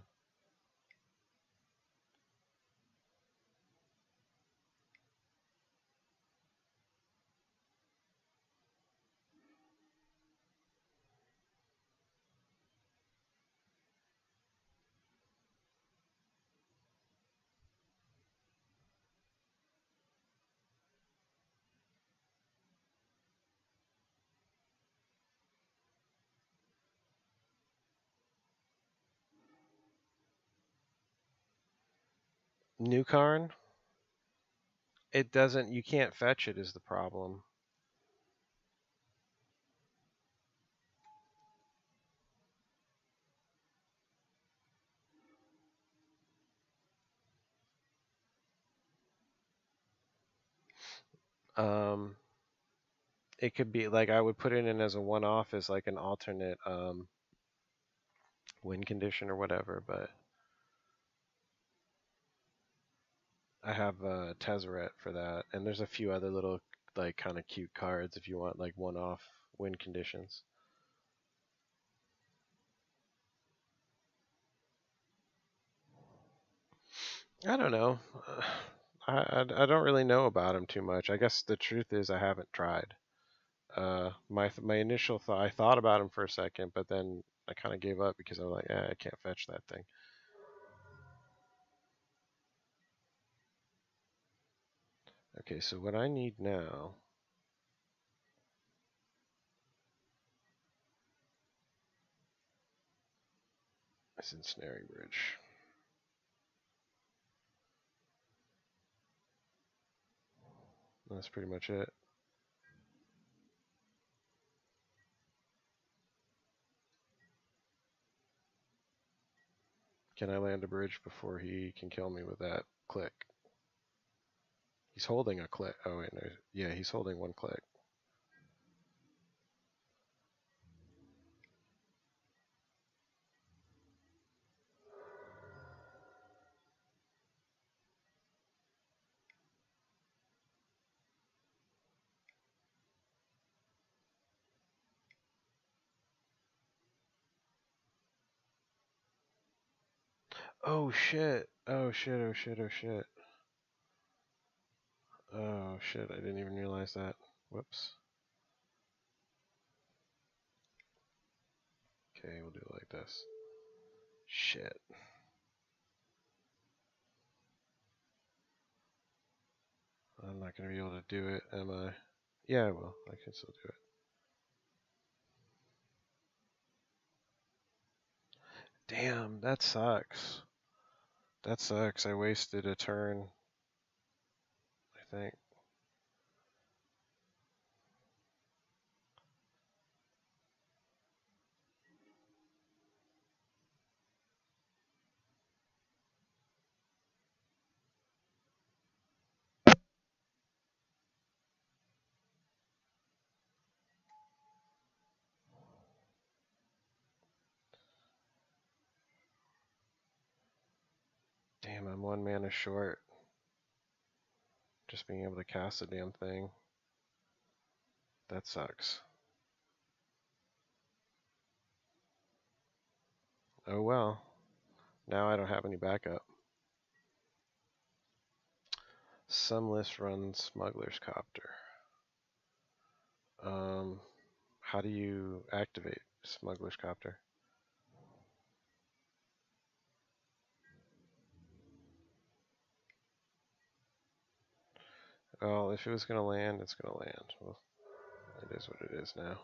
New Karn? It doesn't, you can't fetch it is the problem. It could be like I would put it in as a one-off as like an alternate win condition or whatever, but I have Tezzeret for that, and there's a few other little like kind of cute cards if you want like one-off win conditions. I don't know. I don't really know about him too much. I guess the truth is I haven't tried. My initial thought, I thought about him for a second, but then I kind of gave up because I was like, I can't fetch that thing. Okay, so what I need now is Ensnaring Bridge. That's pretty much it. Can I land a bridge before he can kill me with that click? He's holding a click. Oh, wait, no. Yeah, he's holding one click. Oh, shit. Oh, shit. Oh, shit. Oh, shit. Oh, shit. I didn't even realize that. Whoops. Okay, we'll do it like this. Shit. I'm not going to be able to do it, am I? Yeah, I will. I can still do it. Damn, that sucks. That sucks. I wasted a turn, I think. Damn, I'm 1 mana short. Just being able to cast a damn thing. That sucks. Oh well. Now I don't have any backup. Some list runs Smuggler's Copter. How do you activate Smuggler's Copter? Well, if it was going to land, it's going to land. Well, it is what it is now.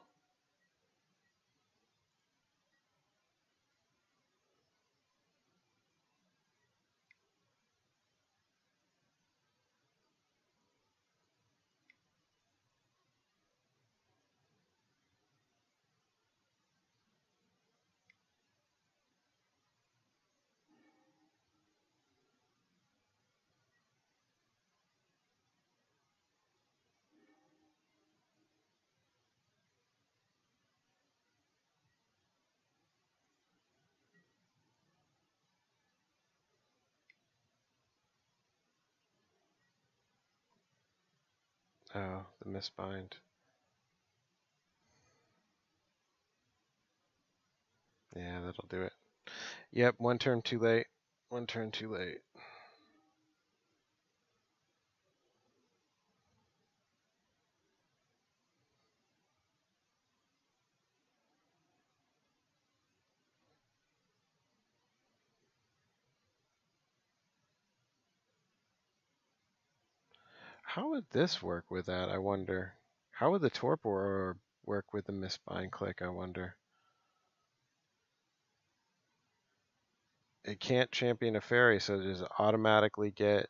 Oh, the misbind. Yeah, that'll do it. Yep, 1 turn too late. 1 turn too late. How would this work with that, I wonder? How would the Torpor work with the misbind click, I wonder? It can't champion a fairy, so does it automatically get...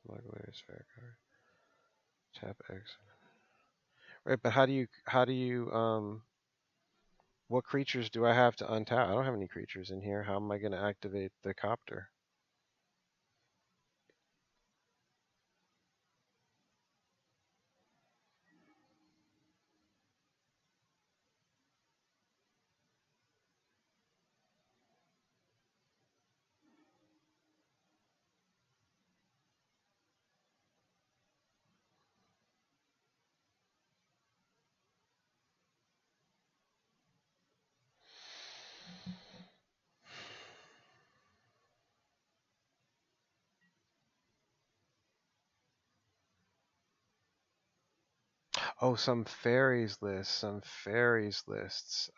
Smuggler's Fair card. Tap X. Right, but how do you, what creatures do I have to untap? I don't have any creatures in here. How am I going to activate the copter? Oh, some fairies lists.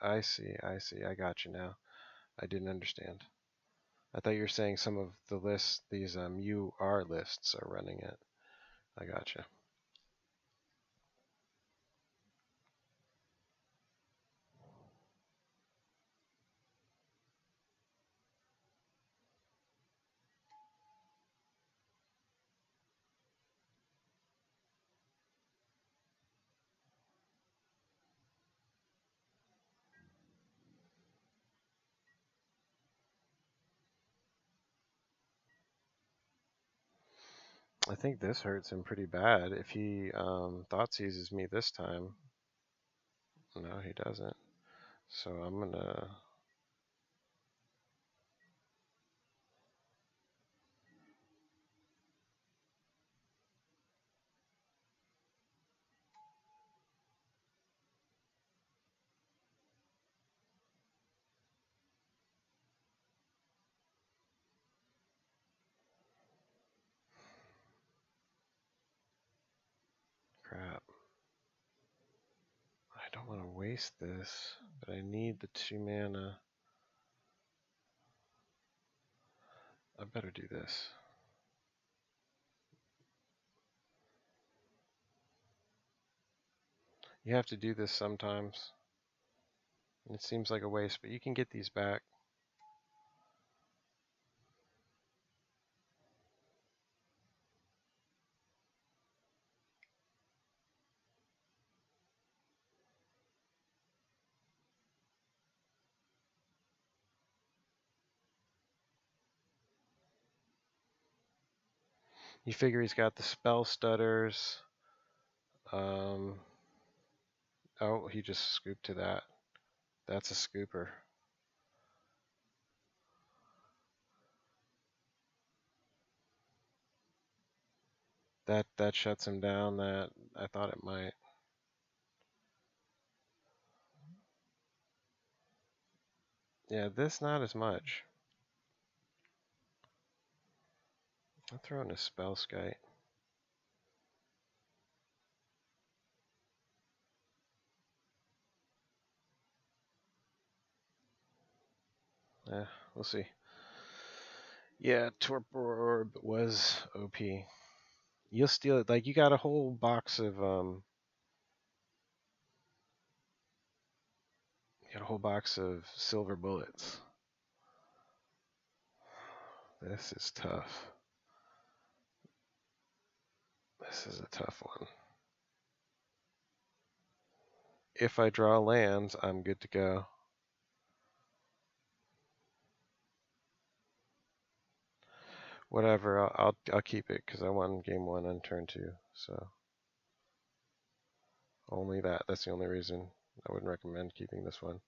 I see, I got you now. I didn't understand. I thought you were saying some of the lists, these UR lists are running it. I gotcha. I think this hurts him pretty bad. If he Thoughtseizes me this time. No, he doesn't. So I'm gonna... Crap. I don't want to waste this, but I need the 2 mana. I better do this. You have to do this sometimes. It seems like a waste, but you can get these back. You figure he's got the spell stutters. Oh, he just scooped to that. That's a scooper. That shuts him down. That I thought it might. Yeah, this not as much. I'll throw in a spell skite. We'll see. Yeah, Urborg was OP. You'll steal it. Like, you got a whole box of silver bullets. This is tough. This is a tough one. If I draw lands, I'm good to go. Whatever, I'll keep it because I won game 1 on turn 2. So only that. That's the only reason I wouldn't recommend keeping this one.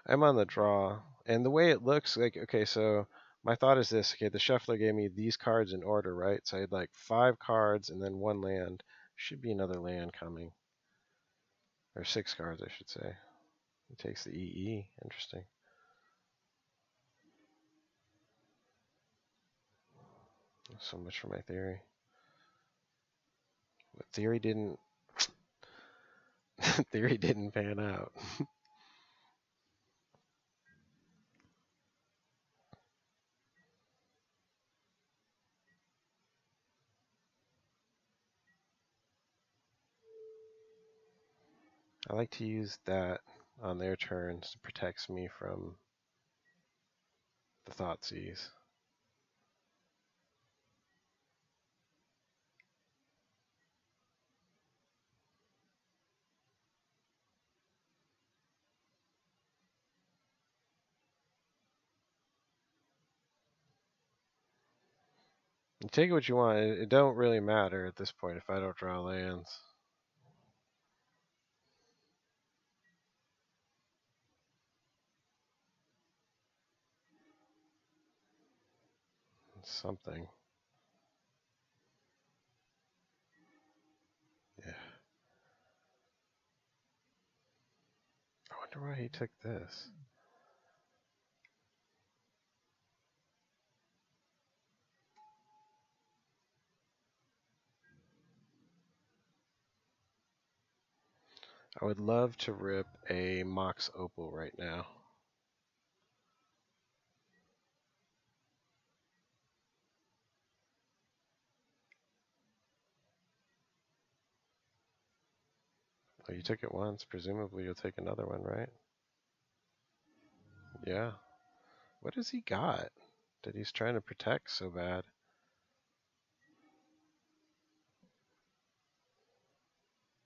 I'm on the draw, and the way it looks, like, okay, so my thought is this. Okay, the shuffler gave me these cards in order, right? So I had like 5 cards and then 1 land. Should be another land coming, or 6 cards, I should say. He takes the EE. Interesting. So much for my theory. But theory didn't pan out. I like to use that on their turns. It protects me from the Thoughtseize. You take it what you want. It don't really matter at this point if I don't draw lands. It's something. Yeah. I wonder why he took this. I would love to rip a Mox Opal right now. Oh, you took it once. Presumably you'll take another one, right? Yeah. What has he got that he's trying to protect so bad?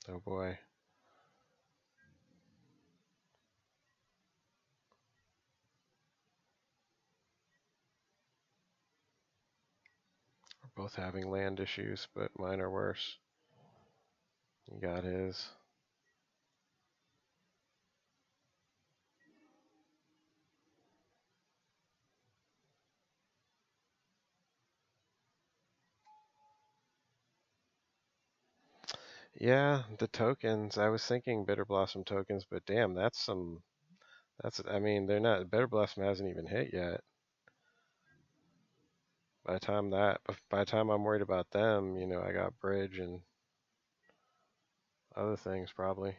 Oh boy. We're both having land issues, but mine are worse. He got his. Yeah, the tokens. I was thinking Bitter Blossom tokens, but damn, I mean, they're not, Bitter Blossom hasn't even hit yet. By the time I'm worried about them, I got Bridge and other things probably.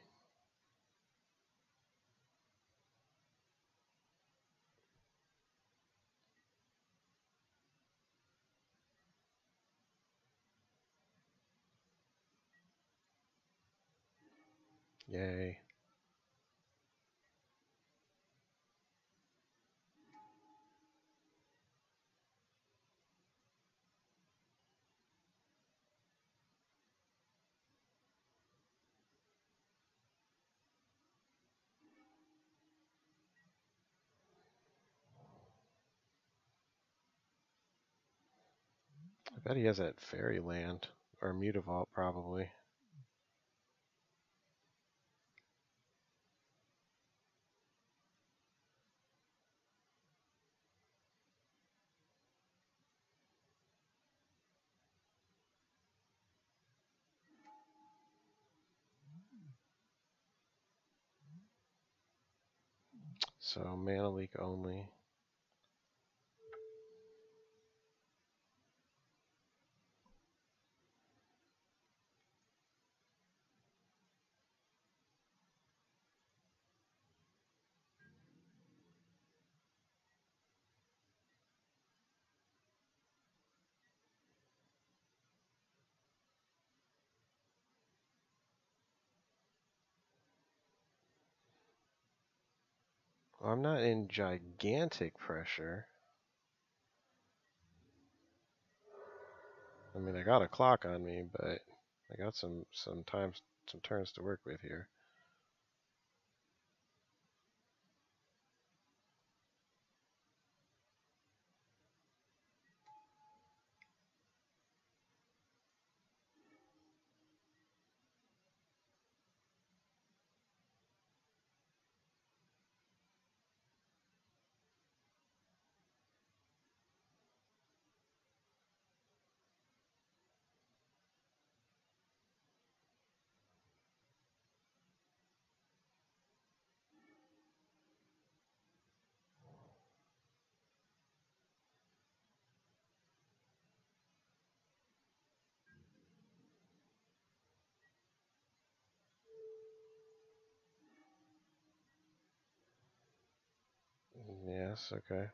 Yay. I bet he has that Fairyland or Mutavault probably. So mana leak only. Well, I'm not in gigantic pressure. I mean, I got a clock on me, but I got some turns to work with here. Yes, okay.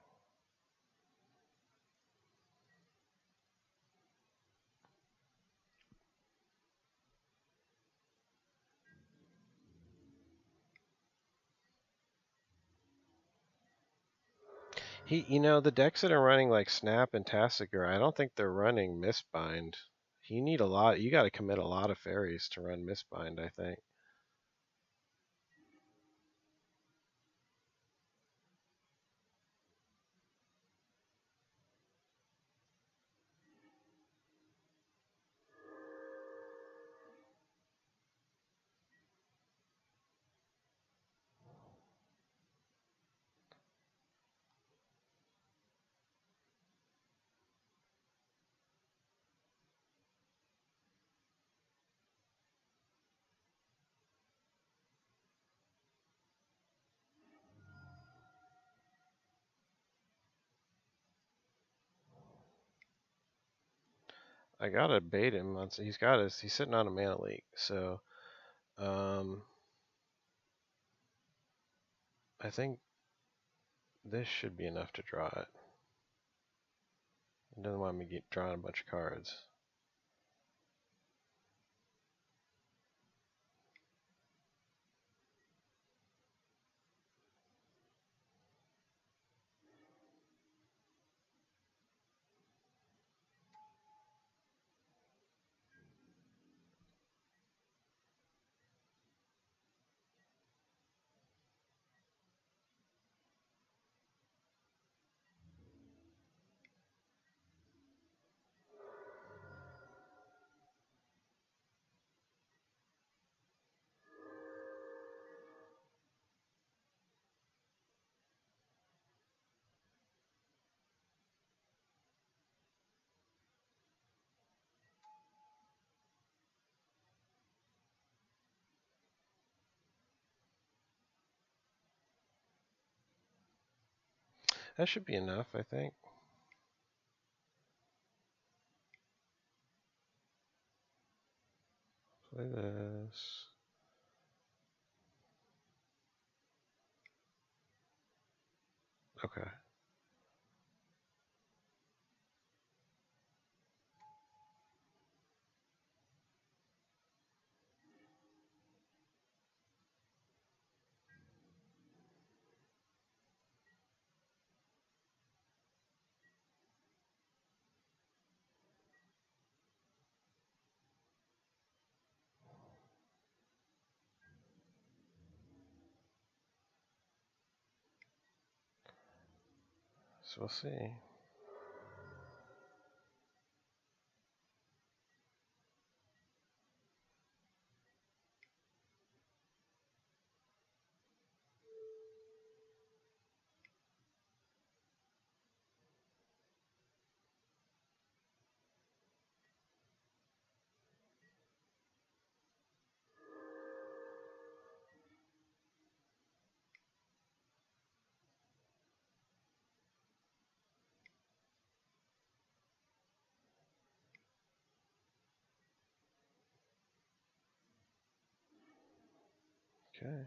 The decks that are running like Snap and Tassiger, I don't think they're running Mistbind. You need a lot. You got to commit a lot of fairies to run Mistbind, I think. I gotta bait him. He's sitting on a mana leak, so I think this should be enough to draw it. He doesn't want me to get drawing a bunch of cards. That should be enough, I think. Play this. Okay. So we'll see. Okay.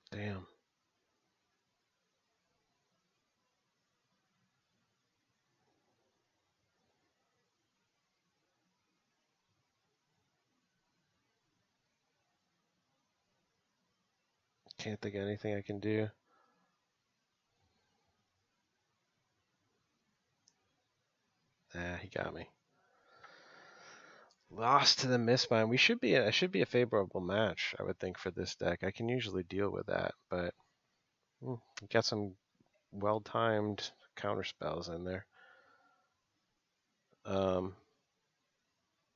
Damn. Can't think of anything I can do. He got me. Lost to the Mistbind. It should be a favorable match, I would think, for this deck. I can usually deal with that, but got some well-timed counter spells in there.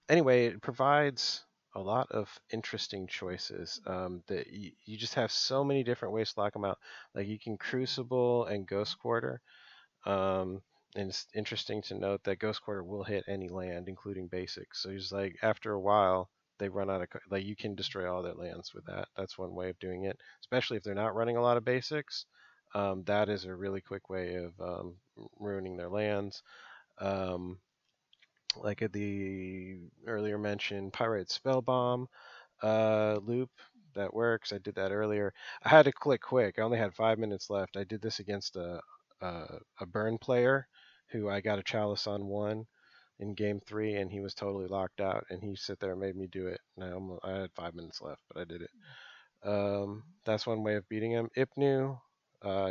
Anyway, it provides a lot of interesting choices that you just have so many different ways to lock them out. Like you can Crucible and Ghost Quarter. And it's interesting to note that Ghost Quarter will hit any land, including basics. So it's like after a while, they run out of like you can destroy all their lands with that. That's one way of doing it, especially if they're not running a lot of basics. That is a really quick way of ruining their lands. Like at the earlier mentioned Pyrite Spellbomb loop that works. I did that earlier. I had to click quick. I only had 5 minutes left. I did this against a burn player who I got a chalice on one in game 3, and he was totally locked out, and he sit there and made me do it. Now I had 5 minutes left, but I did it. That's one way of beating him. Ipnu,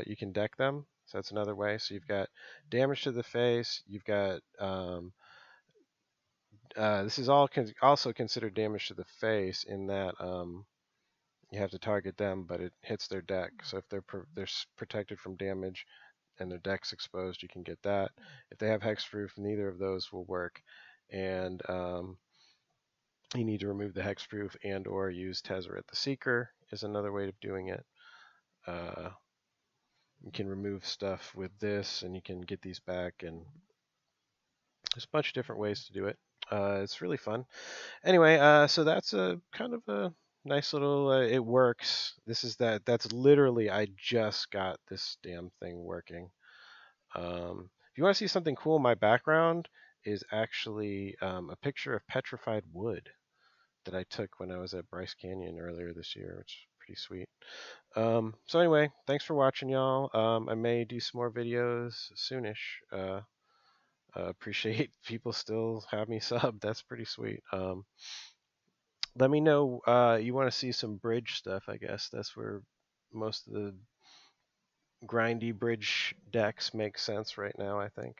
you can deck them, so that's another way. So you've got damage to the face. You've got this is all also considered damage to the face in that you have to target them, but it hits their deck. So if they're protected from damage and their deck's exposed, you can get that. If they have hexproof, neither of those will work, and you need to remove the hexproof and/or use Tezzeret the Seeker is another way of doing it. You can remove stuff with this, and you can get these back, and there's a bunch of different ways to do it. It's really fun. Anyway, so that's a kind of a nice little. It works. That's literally. I just got this damn thing working. If you want to see something cool, my background is actually a picture of petrified wood that I took when I was at Bryce Canyon earlier this year, which is pretty sweet. So anyway, thanks for watching, y'all. I may do some more videos soonish. Appreciate people still have me sub. That's pretty sweet. Let me know you want to see some bridge stuff. I guess that's where most of the grindy bridge decks make sense right now, I think.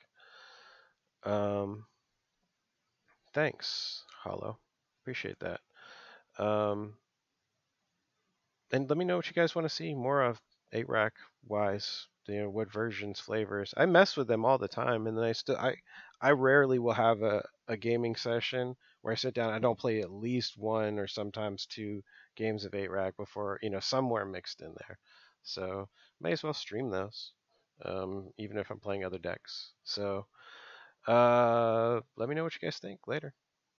Thanks, Hollow. Appreciate that. And let me know what you guys want to see more of 8-rack wise. What versions, flavors. I mess with them all the time, and then I rarely will have a gaming session where I sit down. I don't play at least one or sometimes two games of 8-rack before, somewhere mixed in there. So may as well stream those, even if I'm playing other decks. So let me know what you guys think later.